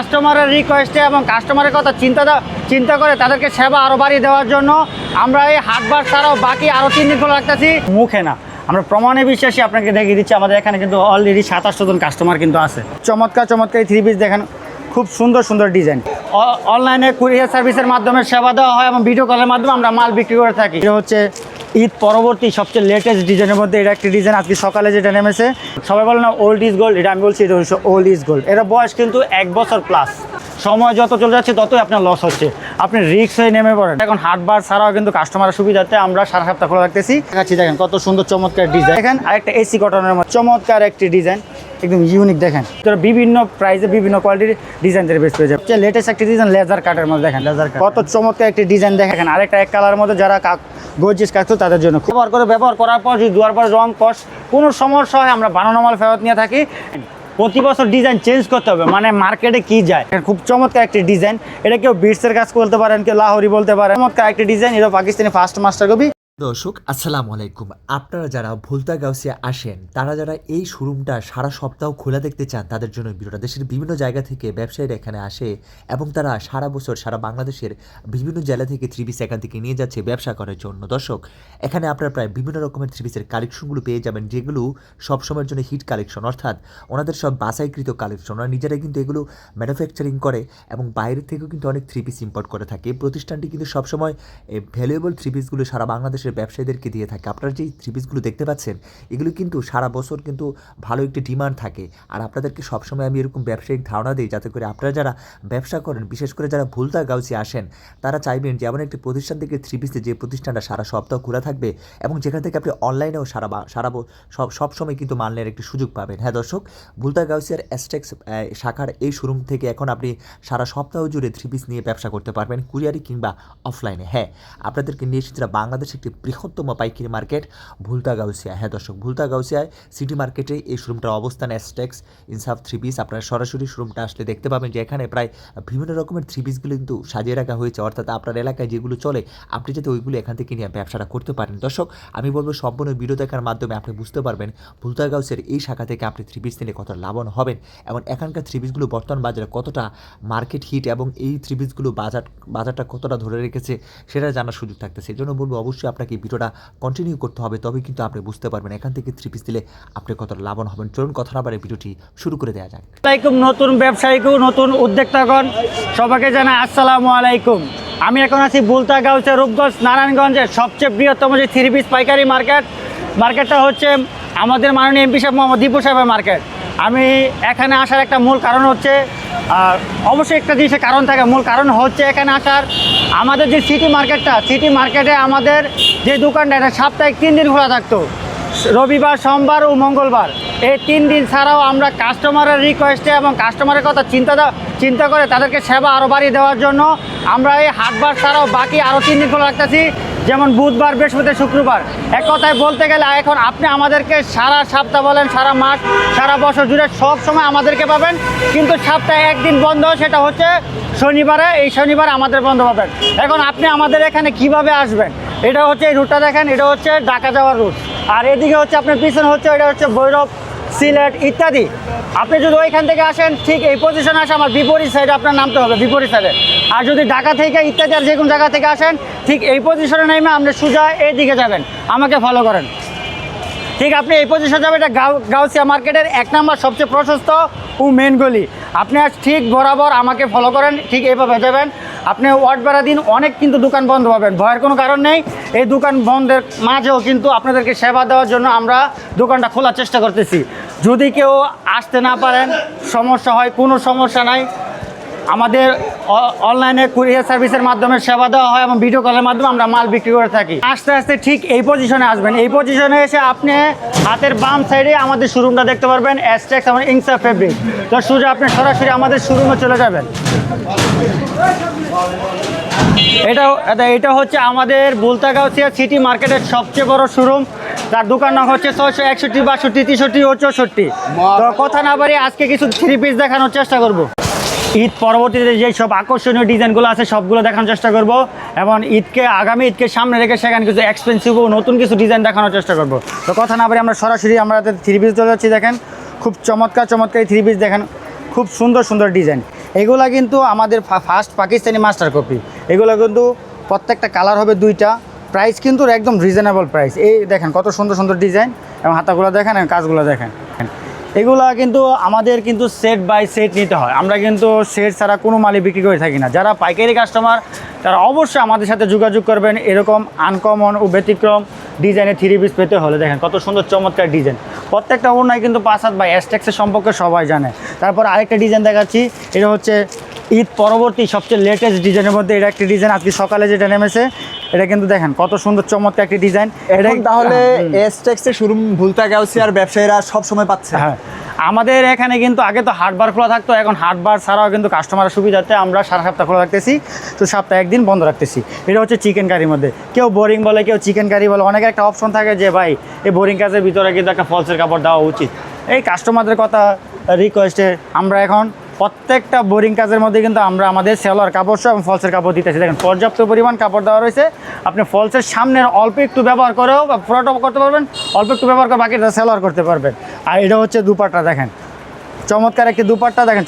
কাস্টমারের রিকোয়েস্টে এবং কাস্টমারের কথা চিন্তা করে তাদেরকে সেবা আরও বাড়িয়ে দেওয়ার জন্য আমরা এই হাটবার ছাড়াও বাকি আরও 3 দিন খোলা রাখতেছি। মুখে না, আমরা প্রমাণে বিশ্বাসী আপনাকে দেখিয়ে দিচ্ছি। আমাদের এখানে কিন্তু অলরেডি 27 জন কাস্টমার কিন্তু আছে। চমৎকার এই 3 পিস দেখেন, খুব সুন্দর ডিজাইন। অনলাইনে কুরিয়ার সার্ভিসের মাধ্যমে সেবা দেওয়া হয় এবং ভিডিও কলের মাধ্যমে আমরা মাল বিক্রি করে থাকি। এটা হচ্ছে ঈদ পরবর্তী সবচেয়ে লেটেস্ট ডিজাইনের মধ্যে এটা একটি ডিজাইন। আজকে সকালে যেটা নেমেছে, সবাই বলে না ওল্ড ইজ গোল্ড, এটা আমি বলছি এটা হচ্ছে ওল্ড ইজ গোল্ড। এটা বয়স কিন্তু 1 বছর প্লাস। সময় যত চলে যাচ্ছে ততই আপনার লস হচ্ছে, আপনি রিস্ক হয়ে নেমে পড়েন। এখন হাটবার ছাড়াও কিন্তু কাস্টমারের সুবিধাতে আমরা সারা সপ্তাহ খোলা রাখতেছি। দেখাচ্ছি দেখেন কত সুন্দর চমৎকার ডিজাইন। দেখেন আরেকটা এসি কটনের মধ্যে চমৎকার একটি ডিজাইন, একদম ইউনিক। দেখেন বিভিন্ন প্রাইসে বিভিন্ন কোয়ালিটির ডিজাইন বেস্ট হয়ে যায়। লেটেস্ট একটি ডিজাইন লেজার কাটের মধ্যে, দেখেন লেজার কাট কত চমৎকার একটি ডিজাইন। দেখেন আরেকটা এক কালারের মধ্যে যারা গর্জিয়াস কাজ করে তাদের জন্য ব্যবহার করার পর যদি দুয়ার পর রং কষ কোনো সমস্যা হয় আমরা বানানো মাল ফেরত নিয়ে থাকি। প্রতি বছর ডিজাইন চেঞ্জ করতে হবে, মানে মার্কেটে কি যায়। খুব চমৎকার একটি ডিজাইন। এটা কেউ বিটসের কাজ বলতে পারেন, কেউ লাহোরি বলতে পারেন। চমৎকার একটি ডিজাইন। এটা পাকিস্তানি ফার্স্ট মাস্টার কপি। দর্শক আসসালামু আলাইকুম। আপনারা যারা ভুলতা গাউসিয়া আসেন, তারা যারা এই শোরুমটা সারা সপ্তাহ খোলা দেখতে চান, তাদের জন্য ভিডিওটা। দেশের বিভিন্ন জায়গা থেকে ব্যবসায়ীরা এখানে আসে এবং তারা সারা বছর সারা বাংলাদেশের বিভিন্ন জেলা থেকে 3 পিস এখান থেকে নিয়ে যাচ্ছে ব্যবসা করার জন্য। দর্শক এখানে আপনারা প্রায় বিভিন্ন রকমের 3 পিসের কালেকশনগুলো পেয়ে যাবেন, যেগুলো সবসময়ের জন্য হিট কালেকশন, অর্থাৎ ওনাদের সব বাছাইকৃত কালেকশন। ওরা নিজেরাই কিন্তু এগুলো ম্যানুফ্যাকচারিং করে এবং বাইরের থেকেও কিন্তু অনেক 3 পিস ইম্পোর্ট করে থাকে। প্রতিষ্ঠানটি কিন্তু সবসময় ভ্যালুয়েবল 3 পিসগুলো সারা বাংলাদেশের ব্যবসায়ীদেরকে দিয়ে থাকে। আপনারা যে 3 পিসগুলো দেখতে পাচ্ছেন, এগুলো কিন্তু সারা বছর কিন্তু ভালো একটি ডিমান্ড থাকে। আর আপনাদেরকে সবসময় আমি এরকম ব্যবসায়িক ধারণা দিই, যাতে করে আপনারা যারা ব্যবসা করেন, বিশেষ করে যারা ভুলতা গাউসিয়া আসেন, তারা চাইবেন যে এমন একটি প্রতিষ্ঠান থেকে 3 পিসে, যে প্রতিষ্ঠানটা সারা সপ্তাহ খোলা থাকবে এবং যেখান থেকে আপনি অনলাইনেও সবসময় কিন্তু মাল নেওয়ার একটি সুযোগ পাবেন। হ্যাঁ দর্শক, ভুলতা গাউসিয়ার এসটেক্স শাখার এই শোরুম থেকে এখন আপনি সারা সপ্তাহ জুড়ে 3 পিস নিয়ে ব্যবসা করতে পারবেন, কুরিয়ারি কিংবা অফলাইনে। হ্যাঁ, আপনাদেরকে নিয়ে এসেছি বাংলাদেশ একটি বৃহত্তম পাইকারি মার্কেট ভুলতা গাউসিয়া। হ্যাঁ দর্শক, ভুলতা গাউসিয়ায় সিটি মার্কেটে এই শোরুমটার অবস্থান। এসটেক্স ইনসাফ 3 পিস। আপনারা সরাসরি শোরুমটা আসলে দেখতে পাবেন যে এখানে প্রায় বিভিন্ন রকমের 3 পিসগুলো কিন্তু সাজিয়ে রাখা হয়েছে, অর্থাৎ আপনার এলাকায় যেগুলো চলে আপনি যাতে ওইগুলো এখান থেকে নিয়ে ব্যবসাটা করতে পারেন। দর্শক আমি বলবো সম্পূর্ণ ভিডিও দেখার মাধ্যমে আপনি বুঝতে পারবেন ভুলতা গাউসিয়ার এই শাখা থেকে আপনি 3 পিস নিলে কতটা লাভবান হবেন এবং এখানকার 3 পিসগুলো বর্তমান বাজারে কতটা মার্কেট হিট এবং এই 3 পিসগুলো বাজারটা কতটা ধরে রেখেছে সেটা জানার সুযোগ থাকতেছে। এই জন্য বলবো অবশ্যই আপনাকে ভিডিওটা কন্টিনিউ করতে হবে, তবে কিন্তু আপনি বুঝতে পারবেন এখান থেকে 3 পিস দিলে আপনি কতটা লাভবান হবেন। চলুন কথা না বাড়ে ভিডিওটি শুরু করে দেওয়া যাক। নতুন ব্যবসায়ীকেও নতুন উদ্যোক্তাগণ সবাইকে জানাই আসসালামু আলাইকুম। আমি এখন আছি ভুলতা গাউসিয়া, রূপগঞ্জ, নারায়ণগঞ্জের সবচেয়ে বৃহত্তম যে 3 পিস পাইকারি মার্কেটটা হচ্ছে আমাদের মাননীয় এমপি সাহেব মোহাম্মদ দীপু সাহেবের মার্কেট। আমি এখানে আসার একটা মূল কারণ হচ্ছে, অবশ্যই একটা জিনিসের কারণ থাকে, মূল কারণ হচ্ছে এখানে আসার আমাদের যে সিটি মার্কেটে আমাদের যে দোকানটা, এটা সাপ্তাহিক 3 দিন খোলা থাকতো, রবিবার, সোমবার ও মঙ্গলবার। এই 3 দিন ছাড়াও আমরা কাস্টমারের রিকোয়েস্টে এবং কাস্টমারের কথা চিন্তা করে তাদেরকে সেবা আরও বাড়িয়ে দেওয়ার জন্য আমরা এই হাটবার ছাড়াও বাকি আরও 3 দিন খোলা রাখতেছি, যেমন বুধবার, বৃহস্পতি, শুক্রবার। এক কথায় বলতে গেলে এখন আপনি আমাদেরকে সারা সপ্তাহ বলেন, সারা মাস, সারা বছর জুড়ে সব সময় আমাদেরকে পাবেন, কিন্তু সপ্তাহে 1 দিন বন্ধ, সেটা হচ্ছে শনিবারে। এই শনিবার আমাদের বন্ধ পাবেন। এখন আপনি আমাদের এখানে কিভাবে আসবেন, এটা হচ্ছে এই রুটটা দেখেন, এটা হচ্ছে ঢাকা যাওয়ার রুট, আর এদিকে হচ্ছে আপনার পিছনে হচ্ছে এটা হচ্ছে ভৈরব, সিলেট ইত্যাদি। আপনি যদি ওইখান থেকে আসেন, ঠিক এই পজিশনে আসে আমার বিপরীত সাইডে আপনার নামতে হবে, বিপরীত সাইডে। আর যদি ঢাকা থেকে ইত্যাদি আর যে কোনো জায়গা থেকে আসেন, ঠিক এই পজিশনে নেমে আপনি সোজা এই দিকে যাবেন, আমাকে ফলো করেন। ঠিক আপনি এই পজিশনে যাবেন, এটা গাউসিয়া মার্কেটের 1 নম্বর সবচেয়ে প্রশস্ত ও মেন গলি। আপনি আজ ঠিক বরাবর আমাকে ফলো করেন, ঠিক এইভাবে যাবেন। আপনি ওয়ার্ড বেড়া দিন, অনেক কিন্তু দোকান বন্ধ পাবেন, ভয়ের কোনো কারণ নেই। এই দোকান বন্ধের মাঝেও কিন্তু আপনাদেরকে সেবা দেওয়ার জন্য আমরা দোকানটা খোলার চেষ্টা করতেছি। যদি কেউ আসতে না পারেন, সমস্যা হয়, কোনো সমস্যা নাই, আমাদের অনলাইনে কুরিয়ার সার্ভিসের মাধ্যমে সেবা দেওয়া হয় এবং ভিডিও কলের মাধ্যমে আমরা মাল বিক্রি করে থাকি। আস্তে আস্তে ঠিক এই পজিশনে আসবেন। এই পজিশনে এসে আপনি হাতের বাম সাইডে আমাদের শোরুমটা দেখতে পারবেন, এসটেক্স এবং ইনসাফ ফেব্রিক। তো সোজা আপনি সরাসরি আমাদের শোরুমে চলে যাবেন। এটা হচ্ছে আমাদের ভুলতা গাউসিয়া সিটি মার্কেটের সবচেয়ে বড় শোরুম। তার দোকান নাম হচ্ছে 661, 62, 63 ও 64। তো কথা না বাড়িয়ে আজকে কিছু 3 পিস দেখানোর চেষ্টা করব। ঈদ পরবর্তীতে যে সব আকর্ষণীয় ডিজাইনগুলো আছে সবগুলো দেখানোর চেষ্টা করব, এবং আগামী ঈদকে সামনে রেখে সেখানে কিছু এক্সপেন্সিভ ও নতুন কিছু ডিজাইন দেখানোর চেষ্টা করব। তো কথা না বাড়িয়ে আমরা সরাসরি আমাদের 3 পিস চলে যাচ্ছি। দেখেন খুব চমৎকার এই 3 পিস দেখেন, খুব সুন্দর ডিজাইন। এগুলা কিন্তু আমাদের ফার্স্ট পাকিস্তানি মাস্টার কপি। এগুলো কিন্তু প্রত্যেকটা কালার হবে দুইটা, প্রাইস কিন্তু একদম রিজনেবল প্রাইস। এই দেখেন কত সুন্দর সুন্দর ডিজাইন এবং হাতাগুলো দেখেন এবং কাজগুলো দেখেন। এগুলা কিন্তু আমাদের কিন্তু সেট বাই সেট নিতে হয়, আমরা কিন্তু সেট ছাড়া কোনো মালই বিক্রি করে থাকি না। যারা পাইকারি কাস্টমার তারা অবশ্যই আমাদের সাথে যোগাযোগ করবেন। এরকম আনকমন ও ব্যতিক্রম ডিজাইনের থ্রি পিস পেতে হলে দেখেন কত সুন্দর চমৎকার ডিজাইন। প্রত্যেকটা ওড়নায় কিন্তু 5 হাত বা এসটেক্সের সম্পর্কে সবাই জানে। তারপর আরেকটা ডিজাইন দেখাচ্ছি, এটা হচ্ছে ঈদ পরবর্তী সবচেয়ে লেটেস্ট ডিজাইনের মধ্যে এটা একটি ডিজাইন আজকে সকালে যেটা নেমেছে। এটা কিন্তু দেখেন কত সুন্দর চমৎকার একটি ডিজাইন। এটা তাহলে এসটেক্সের শোরুম ভুলতা গাউসিয়ার ব্যবসায়ীরা সব সময় পাচ্ছে। হ্যাঁ, আমাদের এখানে কিন্তু আগে তো হাটবার খোলা থাকতো, এখন হাটবার ছাড়াও কিন্তু কাস্টমারের সুবিধার্থে আমরা সারা সপ্তাহ খোলা রাখতেছি, তো সপ্তাহে একদিন বন্ধ রাখতেছি। এটা হচ্ছে চিকেন কারির মধ্যে, কেউ বোরিং বলে কেউ চিকেন কারি বলে, অনেকের একটা অপশন থাকে যে ভাই এই বোরিং কাজের ভিতরে কিন্তু একটা ফলসের কাপড় দেওয়া উচিত। এই কাস্টমারদের কথা রিকোয়েস্টে আমরা এখন প্রত্যেকটা বোরিং কাজের মধ্যে কিন্তু আমরা আমাদের সেলোয়ার কাপড় এবং ফলসের কাপড় দিতেছি। দেখেন পর্যাপ্ত পরিমাণ কাপড় দেওয়া রয়েছে, আপনি ফলসের সামনের অল্প একটু ব্যবহার করেও বা পুরোটা করতে পারবেন, অল্প একটু ব্যবহার করে বাকিটা সেলোয়ার করতে পারবেন। আর এটা হচ্ছে দুপাট্টা, দেখেন চমৎকার একটি দুপাট্টা। দেখেন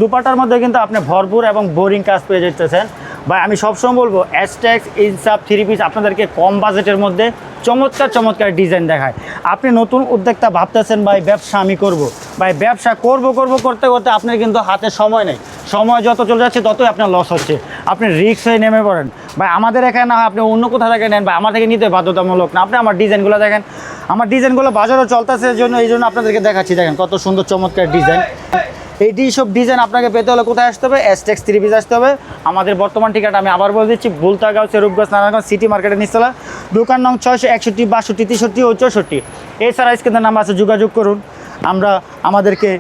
দুপাট্টার মধ্যে কিন্তু আপনি ভরপুর এবং বোরিং কাজ পেয়ে যেতেছেন। ভাই আমি সবসময় বলবো এসটেক্স ইনসাফ থ্রি পিস আপনাদেরকে কম বাজেটের মধ্যে চমৎকার চমৎকার ডিজাইন দেখায়। আপনি নতুন উদ্যোক্তা ভাবতেছেন ভাই ব্যবসা আমি করব, ভাই ব্যবসা করব করতে করতে আপনার কিন্তু হাতে সময় নেই, সময় যত চলে যাচ্ছে ততই আপনার লস হচ্ছে, আপনি রিস্ক হয়ে নেমে পড়েন। ভাই আমাদের এখানে না হয় আপনি অন্য কোথা থেকে নেন, ভাই আমার থেকে নিতে বাধ্যতামূলক না। আপনি আমার ডিজাইনগুলো দেখেন, আমার ডিজাইনগুলো বাজারও চলতেছে এই জন্য আপনাদেরকে দেখাচ্ছি। দেখেন কত সুন্দর চমৎকার ডিজাইন। এই সব ডিজাইন আপনাকে পেতে হলে কোথায় আসতে হবে? এসটেক্স থ্রি পিস আসতে হবে। আমাদের বর্তমান ঠিকানা আমি আবার বলে দিচ্ছি, ভুলতা গাউসিয়া রূপগঞ্জ নারায়ণগঞ্জ সিটি মার্কেটের নিচতলা, দোকান নং 661, 62, 63 ও 64। এছাড়া স্ক্রিনের নাম্বার আছে, যোগাযোগ করুন। আমাদেরকে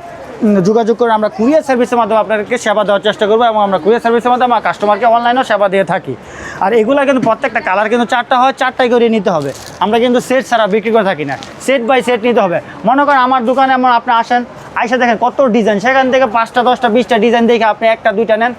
যোগাযোগ করে আমরা কুরিয়ার সার্ভিসের মাধ্যমে আপনাদেরকে সেবা দেওয়ার চেষ্টা করবো এবং আমরা কুরিয়ার সার্ভিসের মাধ্যমে আমার কাস্টমারকে অনলাইনেও সেবা দিয়ে থাকি। আর এগুলো কিন্তু প্রত্যেকটা কালার কিন্তু 4টা হয়, 4টাই করে নিতে হবে। আমরা কিন্তু সেট ছাড়া বিক্রি করে থাকি না, সেট বাই সেট নিতে হবে। মনে করেন আমার দোকানে এমন আপনি আসেন, আইসা দেখেন কত ডিজাইন, সেখান থেকে 5টা 10টা 20টা ডিজাইন দেখে আপনি একটা দুইটা নেন।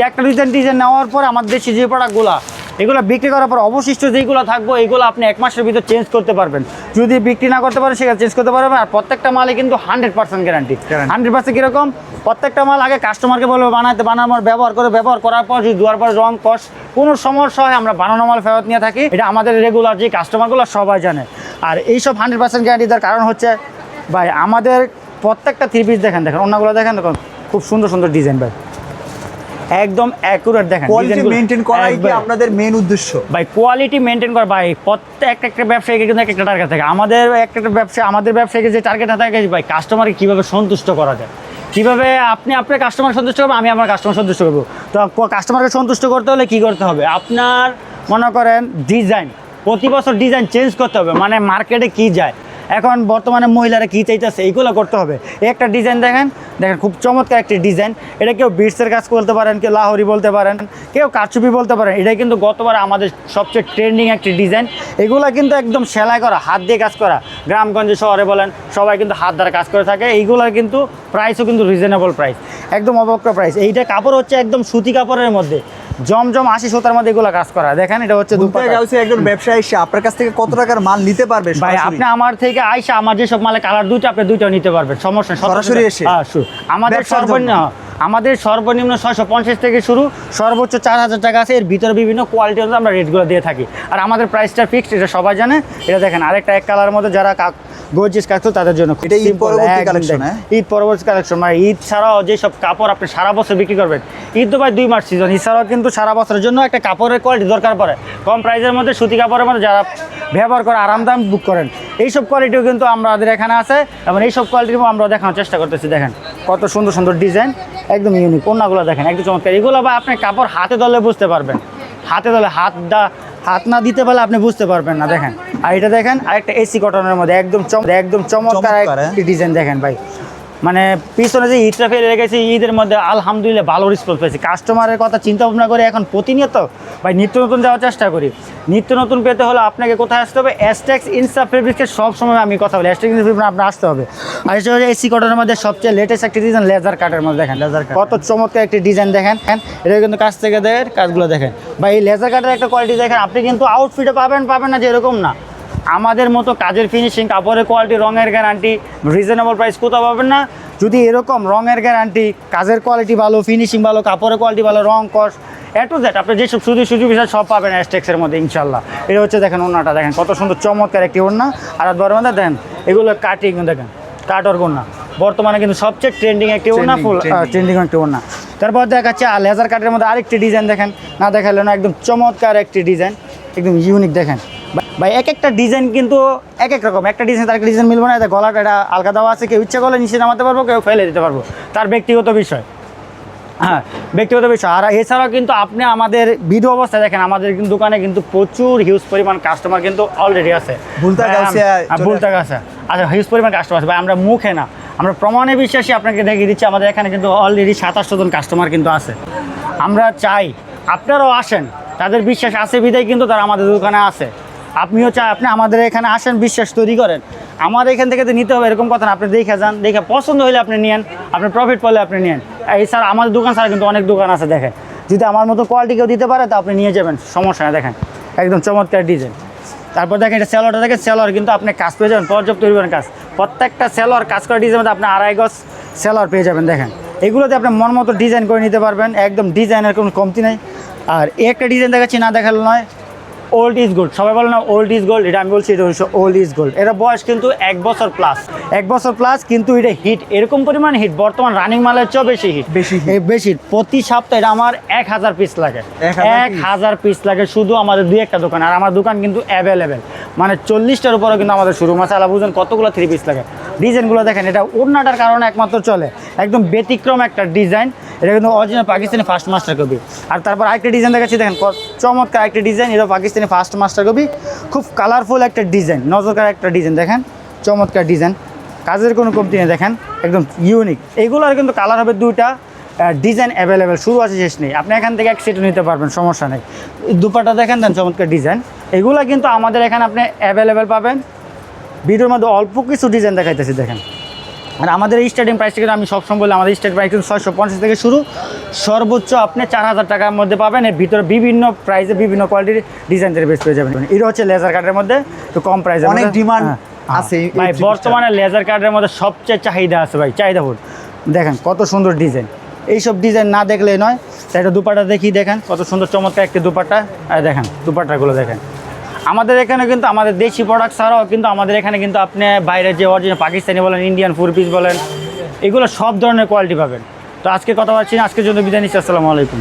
একটা ডিজাইন নেওয়ার পর আমাদের দেশি যে প্রোডাক্টগুলো এগুলো বিক্রি করার পর অবশিষ্ট যেগুলো থাকবো এইগুলো আপনি 1 মাসের ভিতর চেঞ্জ করতে পারবেন। যদি বিক্রি না করতে পারেন সেখানে চেঞ্জ করতে পারবেন। আর প্রত্যেকটা মালে কিন্তু 100% গ্যারান্টি। 100% কীরকম? প্রত্যেকটা মাল আগে কাস্টমারকে বলবো বানানোর ব্যবহার করার পর যদি দুয়ার পর রং কষ কোনো সমস্যা হয় আমরা বানানো মাল ফেরত নিয়ে থাকি। এটা আমাদের রেগুলার যে কাস্টমারগুলো সবাই জানে। আর এইসব 100% গ্যারান্টি দেওয়ার কারণ হচ্ছে ভাই আমাদের প্রত্যেকটা থ্রি পিস দেখেন অন্যগুলো দেখেন খুব সুন্দর সুন্দর ডিজাইন ভাই, একদম অ্যাকুরেট। দেখেন কোয়ালিটি মেইনটেইন করাই কি আপনাদের মেইন উদ্দেশ্য? ভাই কোয়ালিটি মেইনটেইন করা ভাই একটা ব্যবসায়ীকে কিন্তু একটা টার্গেট থাকে। আমাদের ব্যবসায়ীকে যে টার্গেটটা থাকে ভাই কাস্টমারকে কীভাবে সন্তুষ্ট করা যায়, কীভাবে আপনি আপনার কাস্টমার সন্তুষ্ট করবেন, আমি আমার কাস্টমার সন্তুষ্ট করবো। তো কাস্টমারকে সন্তুষ্ট করতে হলে কী করতে হবে? আপনার মনে করেন ডিজাইন প্রতি বছর ডিজাইন চেঞ্জ করতে হবে, মানে মার্কেটে কী যায় এখন বর্তমানে মহিলারা কী চাইতেছে এইগুলো করতে হবে। একটা ডিজাইন দেখেন খুব চমৎকার একটি ডিজাইন। এটা কেউ বিটসের কাজ বলতে পারেন, কেউ লাহোরি বলতে পারেন, কেউ কারচুপি বলতে পারেন। এটা কিন্তু গতবার আমাদের সবচেয়ে ট্রেন্ডিং একটি ডিজাইন। এগুলো কিন্তু একদম সেলাই করা, হাত দিয়ে কাজ করা। গ্রামগঞ্জে শহরে বলেন সবাই কিন্তু হাত দ্বারা কাজ করে থাকে। এইগুলোর কিন্তু প্রাইসও কিন্তু রিজনেবল প্রাইস, একদম অবক্র প্রাইস। এইটা কাপড় হচ্ছে একদম সুতি কাপড়ের মধ্যে জমজম 80 সুতার মধ্যে এগুলো কাজ করা। দেখেন এটা হচ্ছে একজন ব্যবসায়ী এসে আপনার কাছ থেকে কত টাকার মাল নিতে পারবে? ভাই আপনি আমার থেকে আইসা আমার যেসব মালে কালার দুইটা আপনি দুইটাও নিতে পারবেন, সমস্যা নেই। সরাসরি এসে আমাদের সর্বনিম্ন 650 থেকে শুরু, সর্বোচ্চ 4000 টাকা আছে। এর ভিতরে বিভিন্ন কোয়ালিটি অনুযায়ী আমরা রেটগুলো দিয়ে থাকি। আর আমাদের প্রাইসটা ফিক্সড, এটা সবাই জানে। এটা দেখেন আরেকটা এক কালার মধ্যে যারা গর্জিয়াস কাজ তাদের জন্য এটা ঈদ পরবর্তী কালেকশন। ঈদ পরবর্তী কালেকশন মানে ঈদ ছাড়াও যেসব কাপড় আপনি সারা বছর বিক্রি করবেন। ঈদ তো ভাই 2 মাস সিজন, ঈদ ছাড়াও কিন্তু সারা বছরের জন্য একটা কাপড়ের কোয়ালিটি দরকার পড়ে। কম প্রাইসের মধ্যে সুতি কাপড়ের মধ্যে যারা ব্যবহার করে আরামদায়ক বুক করেন, এইসব কোয়ালিটিও কিন্তু আমাদের এখানে আছে এবং এইসব কোয়ালিটিও আমরা দেখানোর চেষ্টা করতেছি। দেখেন কত সুন্দর সুন্দর ডিজাইন, একদম ইউনিক। অন্যগুলো দেখেন একদম চমৎকার। এগুলো বা আপনি কাপড় হাতে ধরলে বুঝতে পারবেন, হাতে ধরলে হাত না দিতে পারলে আপনি বুঝতে পারবেন না। দেখেন আর এটা দেখেন আরেকটা এসি কটনের মধ্যে একদম চমৎকার একটি ডিজাইন। দেখেন ভাই মানে পিছনে যে ঈদটা ফেলে রেখেছি, ঈদের মধ্যে আলহামদুলিল্লাহ ভালো রেসপন্স পেয়েছি। কাস্টমারের কথা চিন্তা ভাবনা করে এখন প্রতিনিয়ত ভাই নিত্য নতুন দেওয়ার চেষ্টা করি। নিত্য নতুন পেতে হলে আপনাকে কোথায় আসতে হবে? এসটেক্স ইনসাফ ফেব্রিক্সের সবসময় আমি কথা বলি, এসটেক্স ইনসাফ আপনার আসতে হবে। আর এটা হচ্ছে এসি কটনের মধ্যে সবচেয়ে লেটেস্ট একটি ডিজাইন, লেজার কাটের মধ্যে। দেখেন লেজার কাট কত চমৎকার একটি ডিজাইন। দেখেন এটা কিন্তু কাছ থেকে দেখেন কাজগুলো দেখেন ভাই। এই লেজার কাটের একটা কোয়ালিটি দেখেন, আপনি কিন্তু আউটফিটে পাবেন না যে এরকম না। আমাদের মতো কাজের ফিনিশিং, কাপড়ের কোয়ালিটি, রঙের গ্যারান্টি, রিজনেবল প্রাইস কোথাও পাবেন না। যদি এরকম রঙের গ্যারান্টি, কাজের কোয়ালিটি ভালো, ফিনিশিং ভালো, কাপড়ের কোয়ালিটি ভালো, রং কস টু জেড আপনি যেসব সুযোগ বিষয় সব পাবেন অ্যাস্টেক্সের মধ্যে ইনশাল্লাহ। এটা হচ্ছে দেখেন ওড়নাটা দেখেন কত সুন্দর চমৎকার একটি ওড়না। আর বড় মধ্যে দেখেন এগুলো কাটিং দেখেন কাটর ওড়না, বর্তমানে কিন্তু সবচেয়ে ট্রেন্ডিং একটি ওড়না, ফুল ট্রেন্ডিং একটি ওড়না। তারপর দেখাচ্ছে লেজার কাটের মধ্যে আরেকটি ডিজাইন দেখেন, না দেখালে না, একদম চমৎকার একটি ডিজাইন, একদম ইউনিক দেখেন ভাই। এক একটা ডিজাইন কিন্তু এক এক রকম, একটা ডিজাইন তার একটা ডিজাইন মিলবে না। এটা গলাটা এটা আলগা দেওয়া আছে, কেউ ইচ্ছা করলে নিচে নামাতে পারবো, কেউ ফেলে দিতে পারবো, তার ব্যক্তিগত বিষয়। হ্যাঁ, ব্যক্তিগত বিষয়। আর এছাড়াও কিন্তু আপনি আমাদের ভিডিও অবস্থায় দেখেন আমাদের কিন্তু দোকানে কিন্তু প্রচুর হিউজ পরিমাণ কাস্টমার কিন্তু অলরেডি আছে। ভুলতা গাউসিয়া আচ্ছা, হিউজ পরিমাণ কাস্টমার আছে ভাই। আমরা মুখে না, আমরা প্রমাণে বিশ্বাসী আপনাকে দেখিয়ে দিচ্ছি। আমাদের এখানে কিন্তু অলরেডি 2700 জন কাস্টমার কিন্তু আছে। আমরা চাই আপনারাও আসেন, তাদের বিশ্বাস আছে বিধায় কিন্তু তারা আমাদের দোকানে আছে। আপনিও চাই আপনি আমাদের এখানে আসেন, বিশ্বাস তৈরি করেন। আমাদের এখান থেকে তো নিতে হবে এরকম কথা না, আপনি দেখে যান, দেখে পছন্দ হলে আপনি নিয়েন, আপনি প্রফিট পেলে আপনি নিয়েন। এছাড়া আমাদের দোকান ছাড়া কিন্তু অনেক দোকান আছে দেখেন, যদি আমার মতো কোয়ালিটি কেউ দিতে পারে তো আপনি নিয়ে যাবেন, সমস্যা না। দেখেন একদম চমৎকার ডিজাইন। তারপর দেখেন এটা সেলোয়ারটা দেখেন, সেলোয়ার কিন্তু আপনি কাজ পেয়ে যাবেন, পর্যাপ্ত পরিমাণ কাজ। প্রত্যেকটা সেলোয়ার কাজ করা ডিজাইন মধ্যে আপনি 2.5 গজ সেলোয়ার পেয়ে যাবেন। দেখেন এগুলোতে আপনি মন মতো ডিজাইন করে নিতে পারবেন, একদম ডিজাইনের কোনো কমতি নেই। আর এই একটা ডিজাইন দেখাচ্ছি, না দেখালে নয়, ওল্ড ইজ গোল্ড। সবাই বলে না ওল্ড ইজ গোল্ড, এটা আমি বলছি এটা হচ্ছে ওল্ড ইজ গোল্ড। এটা বয়স কিন্তু 1 বছর প্লাস, 1 বছর প্লাস, কিন্তু এটা হিট এরকম পরিমাণ হিট, বর্তমান রানিং মালের চেয়েও বেশি হিট, বেশি। প্রতি সপ্তাহে এটা আমার 1000 পিস লাগে, 1000 পিস লাগে শুধু আমাদের 2-1টা দোকান। আর আমার দোকান কিন্তু অ্যাভেলেবেল, মানে 40টার উপরেও কিন্তু আমাদের শোরুম আছে। আলা বুঝেন কতগুলো 3 পিস লাগে। ডিজাইনগুলো দেখেন, এটা ওড়নাটার কারণে একমাত্র চলে, একদম ব্যতিক্রম একটা ডিজাইন। এটা কিন্তু original Pakistani first master copy. আর তারপর আরেকটা ডিজাইন দেখাচ্ছি দেখেন, চমৎকার একটা ডিজাইন, এটা পাকিস্তানি ফার্স্ট মাস্টার কপি, খুব কালারফুল একটা ডিজাইন, নজরকার একটা ডিজাইন। দেখেন চমৎকার ডিজাইন, কাজের কোনো কমতি নেই, দেখেন একদম ইউনিক। এইগুলোর কিন্তু কালার হবে 2টা, ডিজাইন অ্যাভেলেবেল, শুরু আছে শেষ নেই। আপনি এখান থেকে এক সেটও নিতে পারবেন, সমস্যা নেই। দুপাটা দেখেন দেন, চমৎকার ডিজাইন। এগুলো কিন্তু আমাদের এখানে আপনি অ্যাভেলেবেল পাবেন। ভিডিওর মধ্যে অল্প কিছু ডিজাইন দেখাইতেছি দেখেন। আর আমাদের এই স্টার্টিং প্রাইস থেকে আমি সবসময় বলি, আমাদের স্টার্টিং প্রাইস কিন্তু 650 থেকে শুরু, সর্বোচ্চ আপনি 4000 টাকার মধ্যে পাবেন। এর ভিতরে বিভিন্ন প্রাইসে বিভিন্ন কোয়ালিটির ডিজাইনের বেস পেয়ে যাবেন। এটা হচ্ছে লেজার কাটের মধ্যে একটু কম প্রাইসে, অনেক ডিমান্ড আছে ভাই। বর্তমানে লেজার কাটের মধ্যে সবচেয়ে চাহিদা আছে ভাই, চাহিদাফুল। দেখেন কত সুন্দর ডিজাইন, এইসব ডিজাইন না দেখলে নয়। তাই এটা দুপাটা দেখি, দেখেন কত সুন্দর চমৎকার একটি দুপাট্টা। আর দেখেন দুপাট্টাগুলো দেখেন, আমাদের এখানে কিন্তু আমাদের দেশি প্রোডাক্ট ছাড়াও কিন্তু আমাদের এখানে কিন্তু আপনি বাইরে যে অরিজিনাল পাকিস্তানি বলেন, ইন্ডিয়ান 4 পিস বলেন, এগুলো সব ধরনের কোয়ালিটি পাবেন। তো আজকে কথা বলছি না, আজকের জন্য বিদায় নিচ্ছি। আসসালামু আলাইকুম।